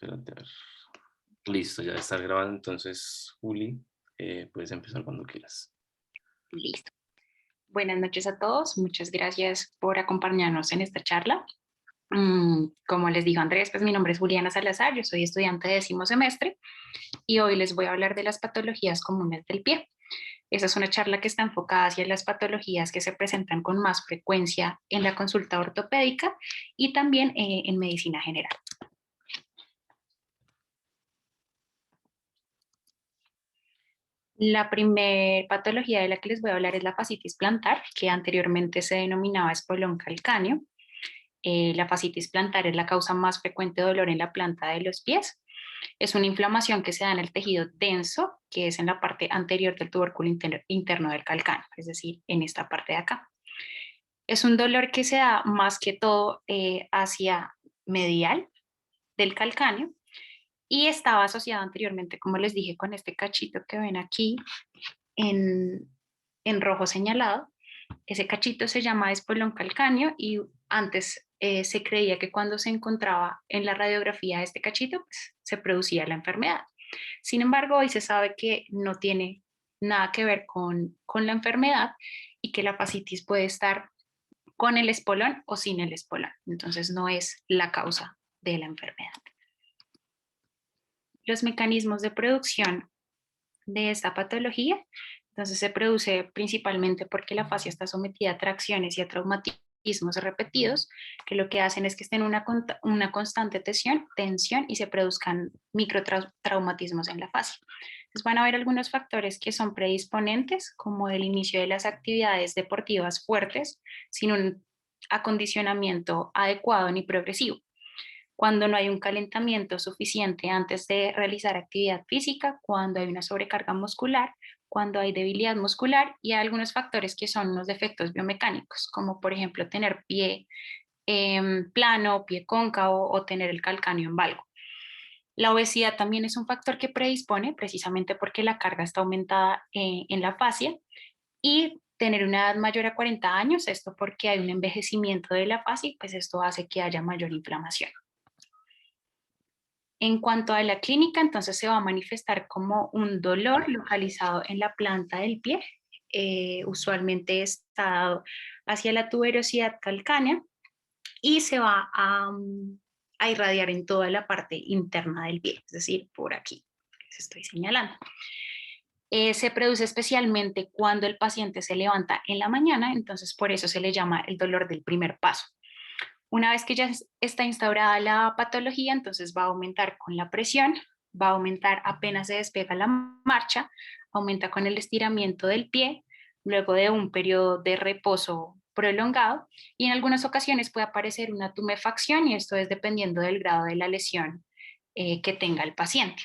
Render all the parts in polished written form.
Espérate, a ver. Listo, ya está grabando. Entonces, Juli, puedes empezar cuando quieras. Listo. Buenas noches a todos. Muchas gracias por acompañarnos en esta charla. Como les dijo Andrés, pues mi nombre es Juliana Salazar, yo soy estudiante de 10º semestre y hoy les voy a hablar de las patologías comunes del pie. Esa es una charla que está enfocada hacia las patologías que se presentan con más frecuencia en la consulta ortopédica y también en medicina general. La primer patología de la que les voy a hablar es la fascitis plantar, que anteriormente se denominaba espolón calcáneo. La fascitis plantar es la causa más frecuente de dolor en la planta de los pies. Es una inflamación que se da en el tejido denso, que es en la parte anterior del tubérculo interno del calcáneo, es decir, en esta parte de acá. Es un dolor que se da más que todo hacia medial del calcáneo y estaba asociado anteriormente, como les dije, con este cachito que ven aquí en, en rojo señalado. Ese cachito se llama espolón calcáneo y antes se creía que cuando se encontraba en la radiografía este cachito, pues, se producía la enfermedad. Sin embargo, hoy se sabe que no tiene nada que ver con la enfermedad y que la fascitis puede estar con el espolón o sin el espolón. Entonces no es la causa de la enfermedad. Los mecanismos de producción de esta patología. Entonces se produce principalmente porque la fascia está sometida a tracciones y a traumatismos repetidos, que lo que hacen es que estén una constante tensión y se produzcan microtraumatismos en la fascia. Entonces van a haber algunos factores que son predisponentes, como el inicio de las actividades deportivas fuertes, sin un acondicionamiento adecuado ni progresivo, cuando no hay un calentamiento suficiente antes de realizar actividad física, cuando hay una sobrecarga muscular, cuando hay debilidad muscular y hay algunos factores que son unos defectos biomecánicos, como por ejemplo tener pie plano, pie cóncavo o tener el calcáneo en valgo. La obesidad también es un factor que predispone precisamente porque la carga está aumentada en la fascia y tener una edad mayor a 40 años, esto porque hay un envejecimiento de la fascia y pues esto hace que haya mayor inflamación. En cuanto a la clínica, entonces se va a manifestar como un dolor localizado en la planta del pie, usualmente está dado hacia la tuberosidad calcánea y se va a irradiar en toda la parte interna del pie, es decir, por aquí, les estoy señalando. Se produce especialmente cuando el paciente se levanta en la mañana, entonces por eso se le llama el dolor del primer paso. Una vez que ya está instaurada la patología, entonces va a aumentar con la presión, va a aumentar apenas se despega la marcha, aumenta con el estiramiento del pie, luego de un periodo de reposo prolongado y en algunas ocasiones puede aparecer una tumefacción y esto es dependiendo del grado de la lesión que tenga el paciente.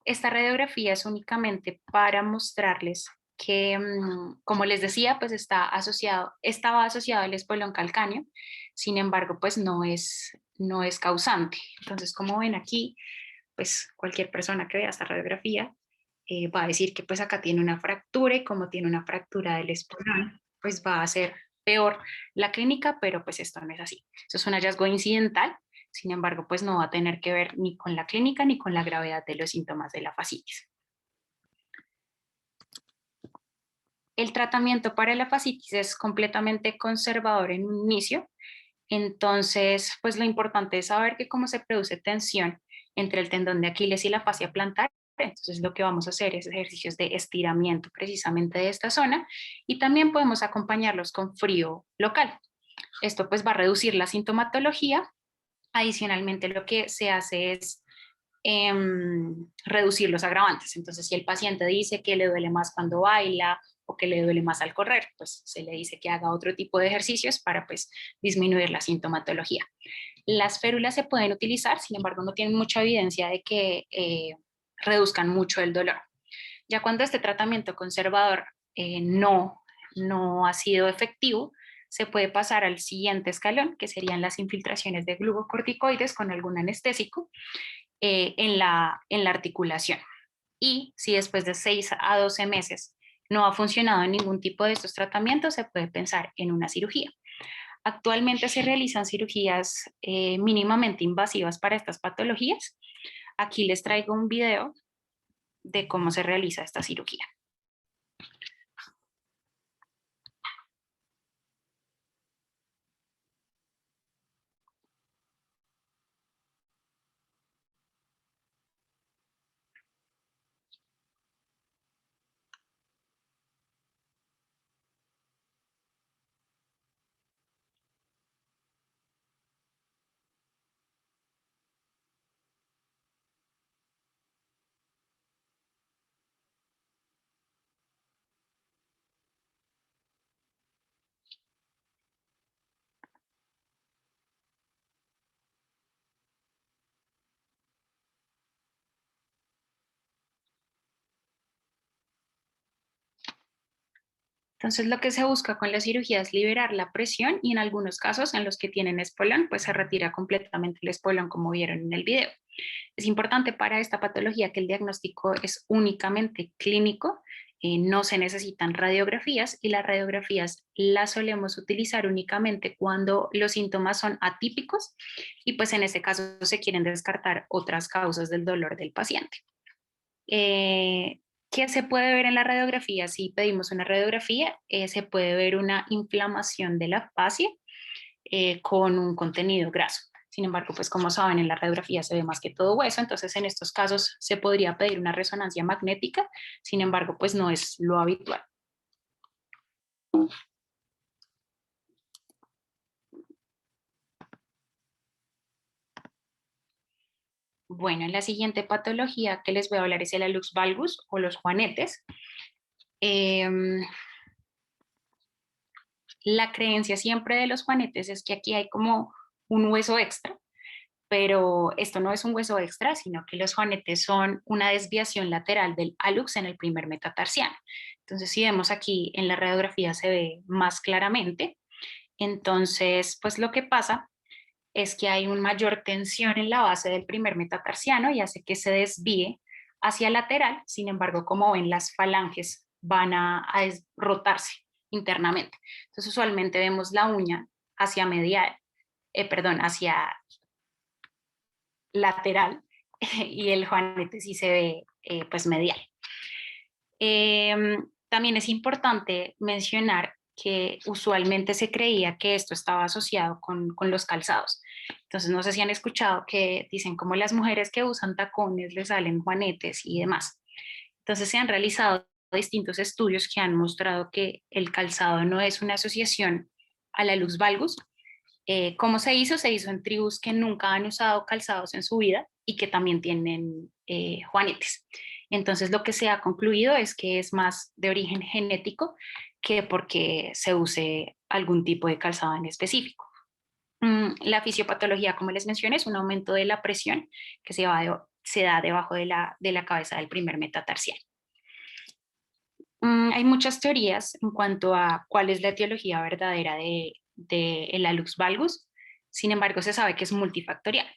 Esta radiografía es únicamente para mostrarles que, como les decía, pues estaba asociado al espolón calcáneo, sin embargo, pues no es causante. Entonces, como ven aquí, pues cualquier persona que vea esta radiografía va a decir que pues acá tiene una fractura y como tiene una fractura del espolón, pues va a ser peor la clínica, pero pues esto no es así. Eso es un hallazgo incidental, sin embargo, pues no va a tener que ver ni con la clínica ni con la gravedad de los síntomas de la fascitis. El tratamiento para la fascitis es completamente conservador en un inicio, entonces pues lo importante es saber que como se produce tensión entre el tendón de Aquiles y la fascia plantar, entonces lo que vamos a hacer es ejercicios de estiramiento precisamente de esta zona y también podemos acompañarlos con frío local. Esto pues va a reducir la sintomatología. Adicionalmente lo que se hace es reducir los agravantes. Entonces, si el paciente dice que le duele más cuando baila o que le duele más al correr, pues se le dice que haga otro tipo de ejercicios para pues disminuir la sintomatología. Las férulas se pueden utilizar, sin embargo, no tienen mucha evidencia de que reduzcan mucho el dolor. Ya cuando este tratamiento conservador no ha sido efectivo, se puede pasar al siguiente escalón, que serían las infiltraciones de glucocorticoides con algún anestésico en la articulación. Y si después de 6 a 12 meses no ha funcionado en ningún tipo de estos tratamientos, se puede pensar en una cirugía. Actualmente se realizan cirugías mínimamente invasivas para estas patologías. Aquí les traigo un video de cómo se realiza esta cirugía. Entonces, lo que se busca con la cirugía es liberar la presión y en algunos casos en los que tienen espolón, pues se retira completamente el espolón como vieron en el video. Es importante para esta patología que el diagnóstico es únicamente clínico, no se necesitan radiografías y las radiografías las solemos utilizar únicamente cuando los síntomas son atípicos y pues en este caso se quieren descartar otras causas del dolor del paciente. Eh, ¿Qué se puede ver en la radiografía? Si pedimos una radiografía, se puede ver una inflamación de la fascia con un contenido graso. Sin embargo, pues como saben, en la radiografía se ve más que todo hueso, entonces en estos casos se podría pedir una resonancia magnética, sin embargo, pues no es lo habitual. Bueno, la siguiente patología que les voy a hablar es el hallux valgus o los juanetes. La creencia siempre de los juanetes es que aquí hay como un hueso extra, pero esto no es un hueso extra, sino que los juanetes son una desviación lateral del hallux en el primer metatarsiano. Entonces, si vemos aquí en la radiografía se ve más claramente. Entonces, pues lo que pasa es que hay una mayor tensión en la base del primer metatarsiano y hace que se desvíe hacia lateral. Sin embargo, como ven, las falanges van a rotarse internamente. Entonces, usualmente vemos la uña hacia medial, hacia lateral y el juanete sí se ve pues medial. También es importante mencionar que usualmente se creía que esto estaba asociado con los calzados. Entonces, no sé si han escuchado que dicen como las mujeres que usan tacones les salen juanetes y demás. Entonces, se han realizado distintos estudios que han mostrado que el calzado no es una asociación a la luz valgus. ¿Cómo se hizo? Se hizo en tribus que nunca han usado calzados en su vida y que también tienen juanetes. Entonces lo que se ha concluido es que es más de origen genético que porque se use algún tipo de calzado en específico. La fisiopatología, como les mencioné, es un aumento de la presión que se da debajo de la cabeza del primer metatarsial. Hay muchas teorías en cuanto a cuál es la etiología verdadera de el hallux valgus. Sin embargo, se sabe que es multifactorial.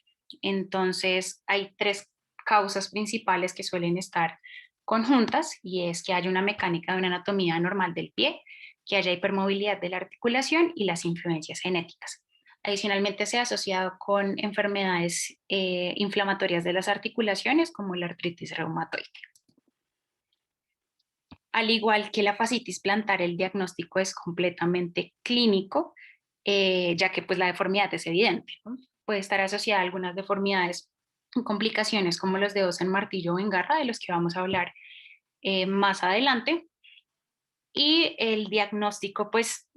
Entonces, hay tres causas principales que suelen estar conjuntas y es que haya una mecánica de una anatomía normal del pie, que haya hipermovilidad de la articulación y las influencias genéticas. Adicionalmente, se ha asociado con enfermedades inflamatorias de las articulaciones como la artritis reumatoide. Al igual que la fascitis plantar, el diagnóstico es completamente clínico, ya que pues la deformidad es evidente, ¿no? Puede estar asociada a algunas deformidades, complicaciones como los dedos en martillo o en garra, de los que vamos a hablar más adelante. Y el diagnóstico, pues,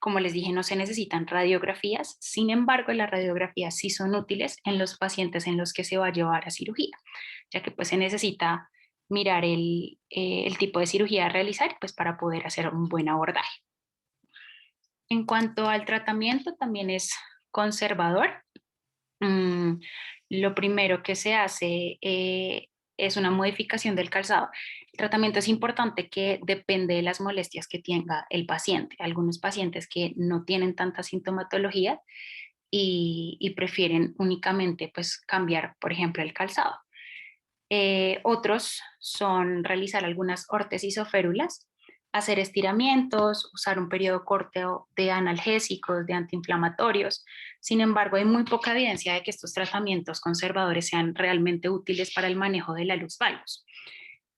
como les dije, no se necesitan radiografías, sin embargo, las radiografías sí son útiles en los pacientes en los que se va a llevar a cirugía, ya que pues se necesita mirar el tipo de cirugía a realizar pues para poder hacer un buen abordaje. En cuanto al tratamiento, también es conservador. Mm, lo primero que se hace es una modificación del calzado. El tratamiento es importante que depende de las molestias que tenga el paciente. Algunos pacientes que no tienen tanta sintomatología y prefieren únicamente pues cambiar, por ejemplo, el calzado. Otros son realizar algunas órtesis o férulas hacer estiramientos, usar un periodo corto de analgésicos, de antiinflamatorios. Sin embargo, hay muy poca evidencia de que estos tratamientos conservadores sean realmente útiles para el manejo de la luz valgus.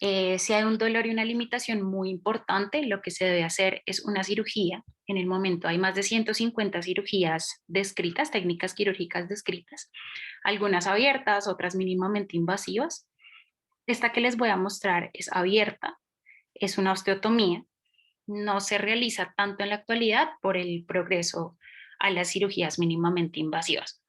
Si hay un dolor y una limitación muy importante, lo que se debe hacer es una cirugía. En el momento hay más de 150 cirugías descritas, técnicas quirúrgicas descritas, algunas abiertas, otras mínimamente invasivas. Esta que les voy a mostrar es abierta, es una osteotomía. No se realiza tanto en la actualidad por el progreso a las cirugías mínimamente invasivas.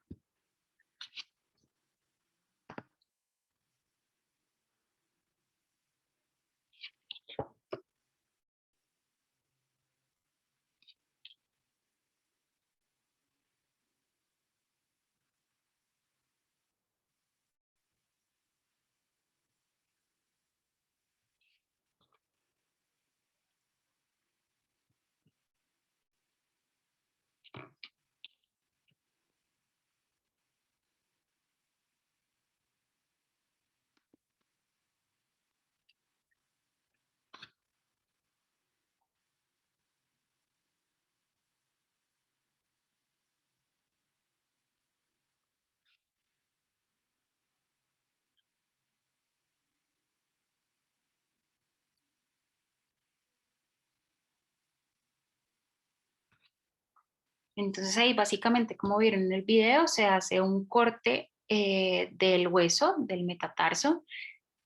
Entonces ahí básicamente, como vieron en el video, se hace un corte del hueso, del metatarso,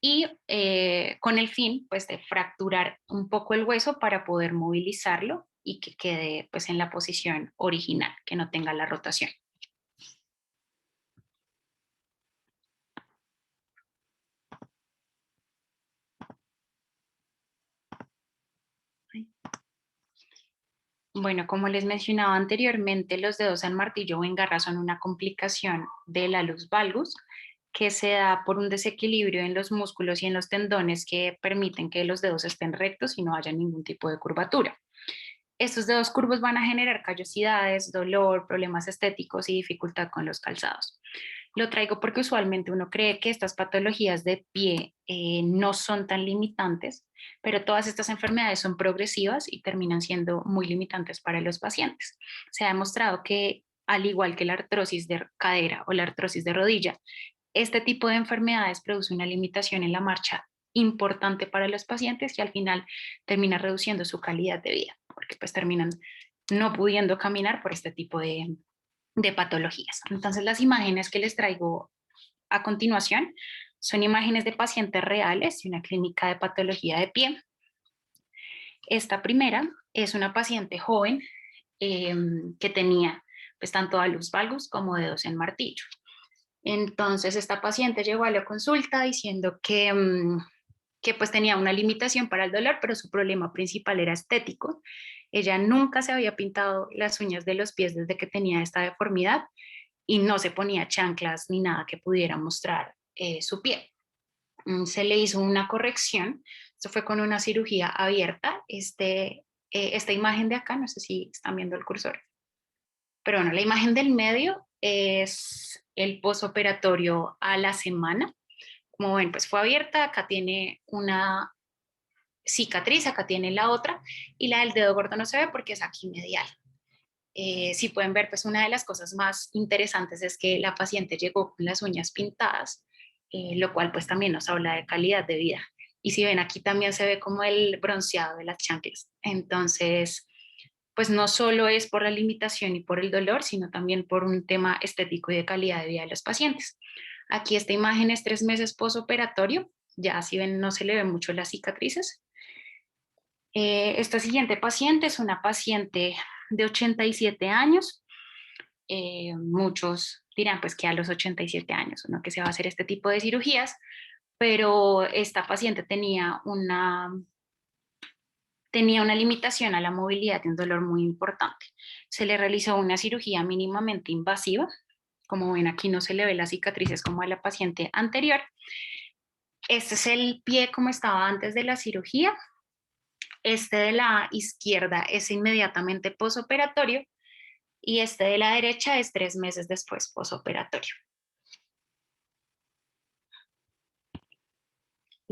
y con el fin pues de fracturar un poco el hueso para poder movilizarlo y que quede pues en la posición original, que no tenga la rotación. Bueno, como les mencionaba anteriormente, los dedos en martillo o en garra son una complicación de la luz valgus que se da por un desequilibrio en los músculos y en los tendones que permiten que los dedos estén rectos y no haya ningún tipo de curvatura. Estos dedos curvos van a generar callosidades, dolor, problemas estéticos y dificultad con los calzados. Lo traigo porque usualmente uno cree que estas patologías de pie no son tan limitantes, pero todas estas enfermedades son progresivas y terminan siendo muy limitantes para los pacientes. Se ha demostrado que, al igual que la artrosis de cadera o la artrosis de rodilla, este tipo de enfermedades produce una limitación en la marcha importante para los pacientes y al final termina reduciendo su calidad de vida, porque pues terminan no pudiendo caminar por este tipo de patologías. Entonces las imágenes que les traigo a continuación son imágenes de pacientes reales de una clínica de patología de pie. Esta primera es una paciente joven que tenía pues tanto alus valgus como dedos en martillo. Entonces esta paciente llegó a la consulta diciendo que pues tenía una limitación para el dolor, pero su problema principal era estético. Ella nunca se había pintado las uñas de los pies desde que tenía esta deformidad y no se ponía chanclas ni nada que pudiera mostrar su pie. Se le hizo una corrección, esto fue con una cirugía abierta. Esta imagen de acá, no sé si están viendo el cursor, pero bueno, la imagen del medio es el posoperatorio a la semana. Como ven, pues fue abierta, acá tiene una cicatriz, acá tiene la otra, y la del dedo gordo no se ve porque es aquí medial. Si pueden ver, pues una de las cosas más interesantes es que la paciente llegó con las uñas pintadas, lo cual pues también nos habla de calidad de vida. Y si ven, aquí también se ve como el bronceado de las chanclas. Entonces, pues no solo es por la limitación y por el dolor, sino también por un tema estético y de calidad de vida de los pacientes. Aquí esta imagen es 3 meses posoperatorio, ya si ven no se le ven mucho las cicatrices. Esta siguiente paciente es una paciente de 87 años. Muchos dirán pues que a los 87 años uno que se va a hacer este tipo de cirugías, pero esta paciente tenía una limitación a la movilidad y un dolor muy importante. Se le realizó una cirugía mínimamente invasiva. Como ven, aquí no se le ve las cicatrices como a la paciente anterior. Este es el pie como estaba antes de la cirugía. Este de la izquierda es inmediatamente posoperatorio y este de la derecha es 3 meses después posoperatorio.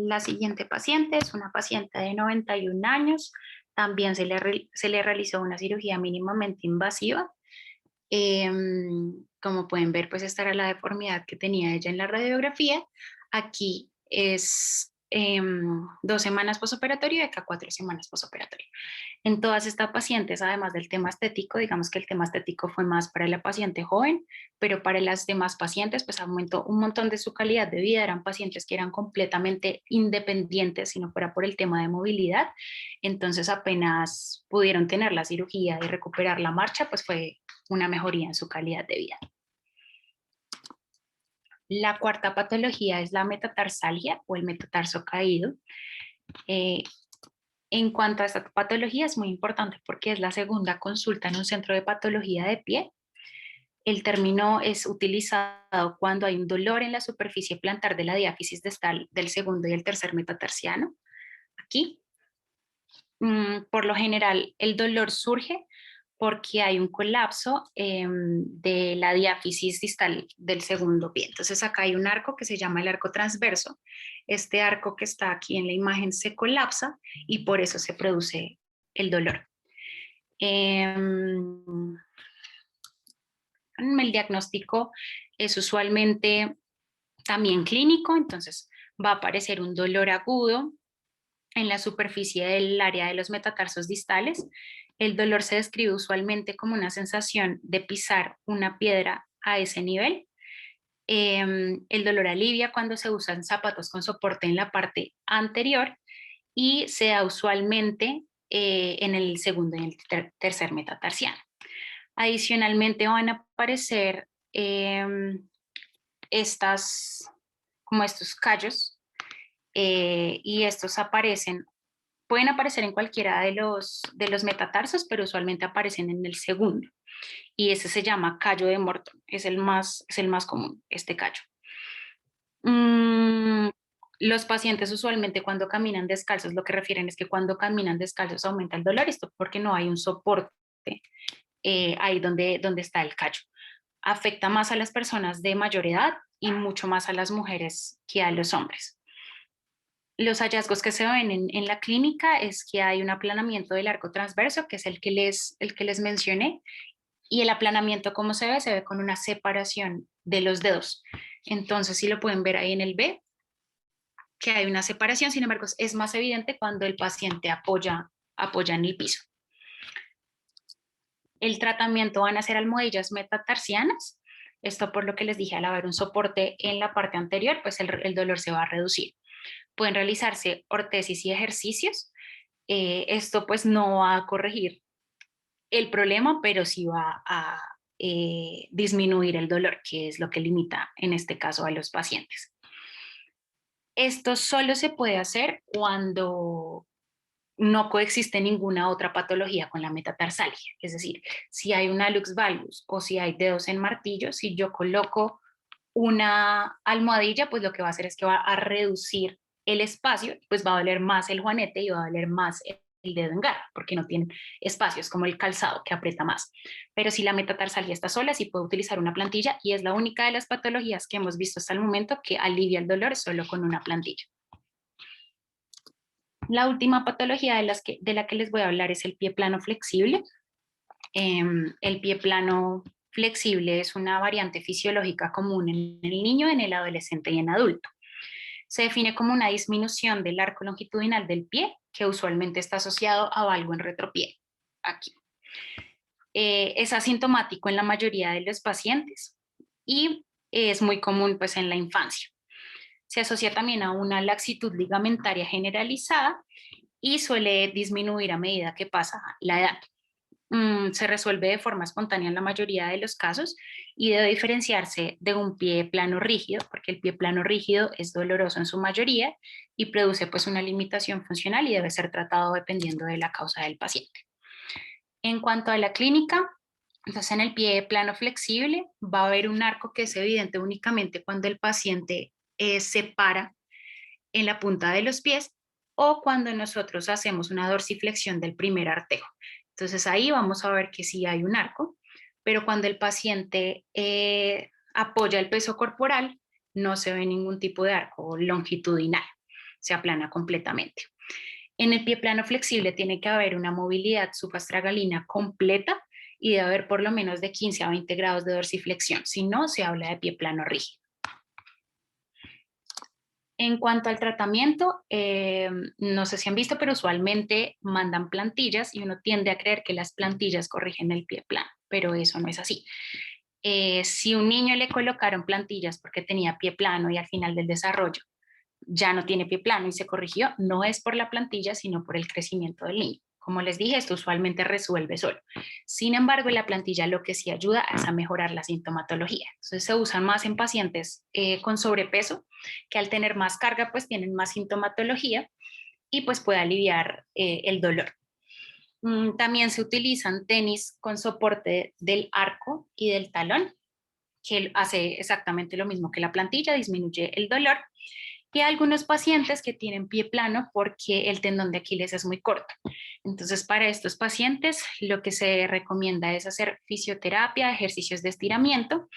La siguiente paciente es una paciente de 91 años. También se le realizó una cirugía mínimamente invasiva. Como pueden ver, pues esta era la deformidad que tenía ella en la radiografía. Aquí es 2 semanas posoperatorio y acá 4 semanas posoperatorio. En todas estas pacientes, además del tema estético, digamos que el tema estético fue más para la paciente joven, pero para las demás pacientes, pues aumentó un montón de su calidad de vida. Eran pacientes que eran completamente independientes, si no fuera por el tema de movilidad. Entonces, apenas pudieron tener la cirugía y recuperar la marcha, pues fue una mejoría en su calidad de vida. La cuarta patología es la metatarsalgia o el metatarso caído. Eh, En cuanto a esta patología, es muy importante porque es la segunda consulta en un centro de patología de pie. El término es utilizado cuando hay un dolor en la superficie plantar de la diáfisis distal del segundo y el tercer metatarsiano. Aquí, por lo general, el dolor surge porque hay un colapso de la diáfisis distal del segundo pie. Entonces acá hay un arco que se llama el arco transverso. Este arco que está aquí en la imagen se colapsa y por eso se produce el dolor. El diagnóstico es usualmente también clínico, entonces va a aparecer un dolor agudo en la superficie del área de los metatarsos distales. El dolor se describe usualmente como una sensación de pisar una piedra a ese nivel. El dolor alivia cuando se usan zapatos con soporte en la parte anterior y se da usualmente en el segundo y el tercer metatarsiano. Adicionalmente van a aparecer como estos callos y estos pueden aparecer en cualquiera de los metatarsos, pero usualmente aparecen en el segundo. Y ese se llama callo de Morton, es el más común, este callo. Los pacientes usualmente cuando caminan descalzos, lo que refieren es que cuando caminan descalzos aumenta el dolor, esto porque no hay un soporte ahí donde está el callo. Afecta más a las personas de mayor edad y mucho más a las mujeres que a los hombres. Los hallazgos que se ven en la clínica es que hay un aplanamiento del arco transverso, que es el que les mencioné, y el aplanamiento, como se ve con una separación de los dedos. Entonces, si lo pueden ver ahí en el B, que hay una separación, sin embargo, es más evidente cuando el paciente apoya en el piso. El tratamiento van a ser almohadillas metatarsianas. Esto por lo que les dije, al haber un soporte en la parte anterior, pues el dolor se va a reducir. Pueden realizarse ortesis y ejercicios. Esto pues no va a corregir el problema, pero sí va a disminuir el dolor, que es lo que limita en este caso a los pacientes. Esto solo se puede hacer cuando no coexiste ninguna otra patología con la metatarsalgia. Es decir, si hay un hallux valgus o si hay dedos en martillo, si yo coloco una almohadilla, pues lo que va a hacer es que va a reducir el espacio, pues va a doler más el juanete y va a doler más el dedo en garra, porque no tienen espacios como el calzado que aprieta más. Pero si la metatarsalgia está sola, sí puedo utilizar una plantilla y es la única de las patologías que hemos visto hasta el momento que alivia el dolor solo con una plantilla. La última patología de la que les voy a hablar es el pie plano flexible. El pie plano flexible es una variante fisiológica común en el niño, en el adolescente y en adulto. Se define como una disminución del arco longitudinal del pie, que usualmente está asociado a valgo en retropié. Aquí. Es asintomático en la mayoría de los pacientes y es muy común pues, en la infancia. Se asocia también a una laxitud ligamentaria generalizada y suele disminuir a medida que pasa la edad. Se resuelve de forma espontánea en la mayoría de los casos y debe diferenciarse de un pie plano rígido, porque el pie plano rígido es doloroso en su mayoría y produce pues una limitación funcional y debe ser tratado dependiendo de la causa del paciente. En cuanto a la clínica, entonces en el pie plano flexible va a haber un arco que es evidente únicamente cuando el paciente se para en la punta de los pies o cuando nosotros hacemos una dorsiflexión del primer artejo. Entonces ahí vamos a ver que sí hay un arco, pero cuando el paciente apoya el peso corporal, no se ve ningún tipo de arco longitudinal. se aplana completamente. En el pie plano flexible tiene que haber una movilidad subastragalina completa y debe haber por lo menos de 15 a 20 grados de dorsiflexión, si no se habla de pie plano rígido. En cuanto al tratamiento, no sé si han visto, pero usualmente mandan plantillas y uno tiende a creer que las plantillas corrigen el pie plano, pero eso no es así. Si un niño le colocaron plantillas porque tenía pie plano y al final del desarrollo ya no tiene pie plano y se corrigió, no es por la plantilla, sino por el crecimiento del niño. Como les dije, esto usualmente resuelve solo. Sin embargo, la plantilla lo que sí ayuda es a mejorar la sintomatología. Entonces se usan más en pacientes con sobrepeso, que al tener más carga, pues tienen más sintomatología y pues puede aliviar el dolor. También se utilizan tenis con soporte del arco y del talón, que hace exactamente lo mismo que la plantilla, disminuye el dolor. Y hay algunos pacientes que tienen pie plano porque el tendón de Aquiles es muy corto. Entonces, para estos pacientes, lo que se recomienda es hacer fisioterapia, ejercicios de estiramiento,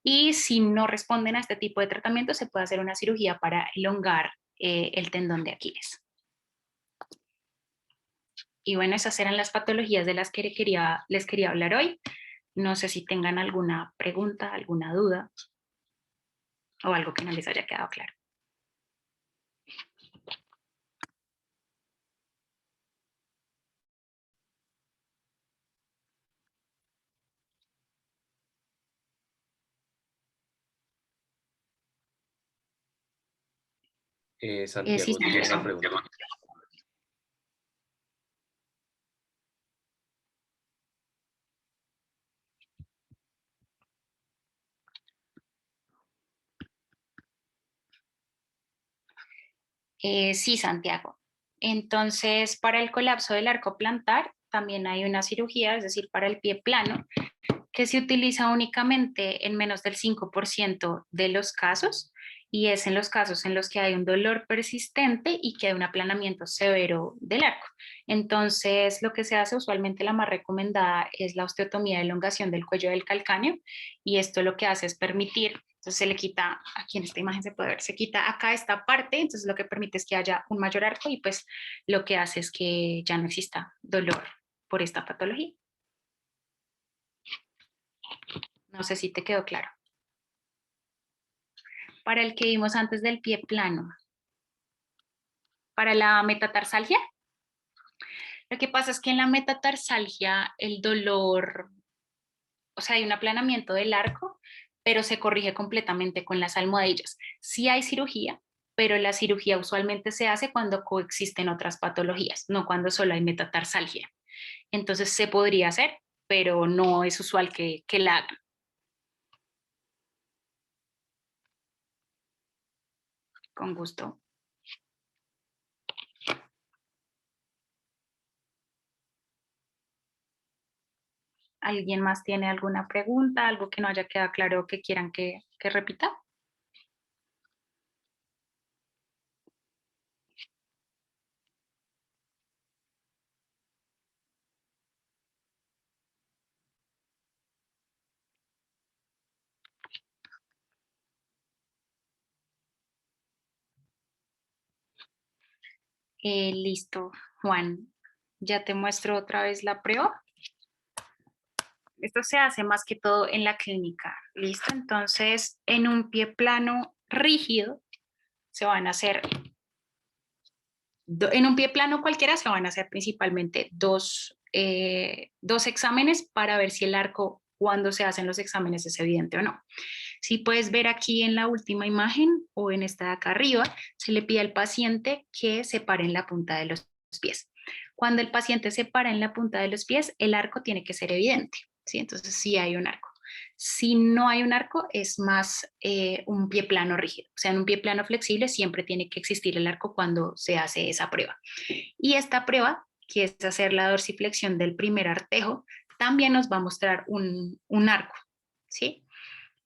y si no responden a este tipo de tratamiento, se puede hacer una cirugía para elongar el tendón de Aquiles. Y bueno, esas eran las patologías de las que les quería hablar hoy. No sé si tengan alguna pregunta, alguna duda o algo que no les haya quedado claro. Sí, Santiago tiene una Santiago. pregunta. Sí, Santiago. Entonces, para el colapso del arco plantar, también hay una cirugía, es decir, para el pie plano, que se utiliza únicamente en menos del 5% de los casos, y es en los casos en los que hay un dolor persistente y que hay un aplanamiento severo del arco. Entonces, lo que se hace usualmente, la más recomendada, es la osteotomía de elongación del cuello del calcáneo, y esto lo que hace es permitir, entonces se le quita, aquí en esta imagen se puede ver, se quita acá esta parte, entonces lo que permite es que haya un mayor arco y pues lo que hace es que ya no exista dolor por esta patología. No sé si te quedó claro. Para el que vimos antes del pie plano, para la metatarsalgia, lo que pasa es que en la metatarsalgia el dolor, o sea, hay un aplanamiento del arco, pero se corrige completamente con las almohadillas. Sí hay cirugía, pero la cirugía usualmente se hace cuando coexisten otras patologías, no cuando solo hay metatarsalgia. Entonces se podría hacer, pero no es usual que la hagan. Con gusto. ¿Alguien más tiene alguna pregunta, algo que no haya quedado claro que quieran que repita? Listo, Juan. Ya te muestro otra vez la prueba. Esto se hace más que todo en la clínica. Listo, entonces en un pie plano rígido se van a hacer, en un pie plano cualquiera se van a hacer principalmente dos exámenes para ver si el arco cuando se hacen los exámenes es evidente o no. Si puedes ver aquí en la última imagen o en esta de acá arriba, se le pide al paciente que se pare en la punta de los pies. Cuando el paciente se para en la punta de los pies, el arco tiene que ser evidente, ¿sí? Entonces sí hay un arco. Si no hay un arco, es más un pie plano rígido. O sea, en un pie plano flexible siempre tiene que existir el arco cuando se hace esa prueba. Y esta prueba, que es hacer la dorsiflexión del primer artejo, también nos va a mostrar un arco, ¿sí?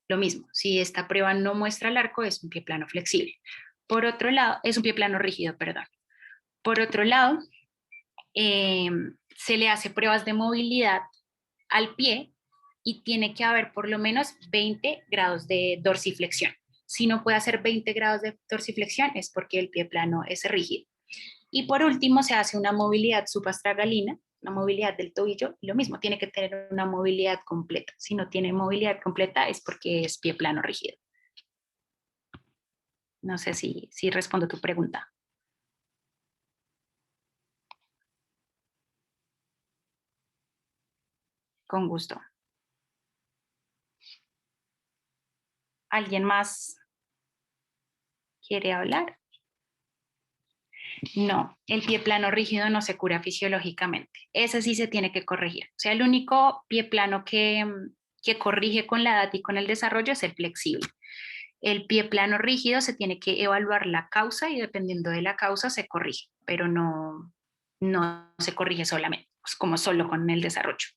Lo mismo, si esta prueba no muestra el arco, es un pie plano flexible. Por otro lado, es un pie plano rígido, perdón. Por otro lado, eh, se le hace pruebas de movilidad al pie y tiene que haber por lo menos 20 grados de dorsiflexión. Si no puede hacer 20 grados de dorsiflexión es porque el pie plano es rígido. Y por último se hace una movilidad subastragalina, una movilidad del tobillo, y lo mismo, tiene que tener una movilidad completa. Si no tiene movilidad completa es porque es pie plano rígido. No sé si respondo tu pregunta. Con gusto. ¿Alguien más quiere hablar? No, el pie plano rígido no se cura fisiológicamente. Ese sí se tiene que corregir. O sea, el único pie plano que corrige con la edad y con el desarrollo es el flexible. El pie plano rígido se tiene que evaluar la causa y dependiendo de la causa se corrige, pero no se corrige solamente, pues como solo con el desarrollo.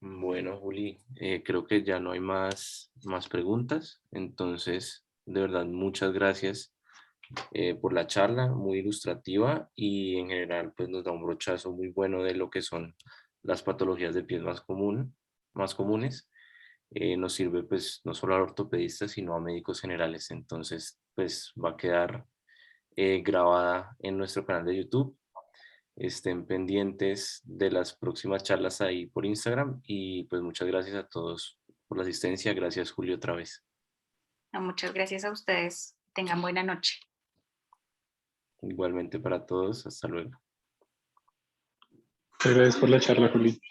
Bueno, Juli, creo que ya no hay más preguntas. Entonces, de verdad, muchas gracias por la charla, muy ilustrativa y en general pues nos da un brochazo muy bueno de lo que son las patologías de pies más comunes. Nos sirve pues no solo a ortopedistas, sino a médicos generales. Entonces, pues va a quedar grabada en nuestro canal de YouTube. Estén pendientes de las próximas charlas ahí por Instagram y pues muchas gracias a todos por la asistencia. Gracias, Julio, otra vez. No, muchas gracias a ustedes. Tengan buena noche. Igualmente para todos, hasta luego. Te agradezco por la charla, Juli.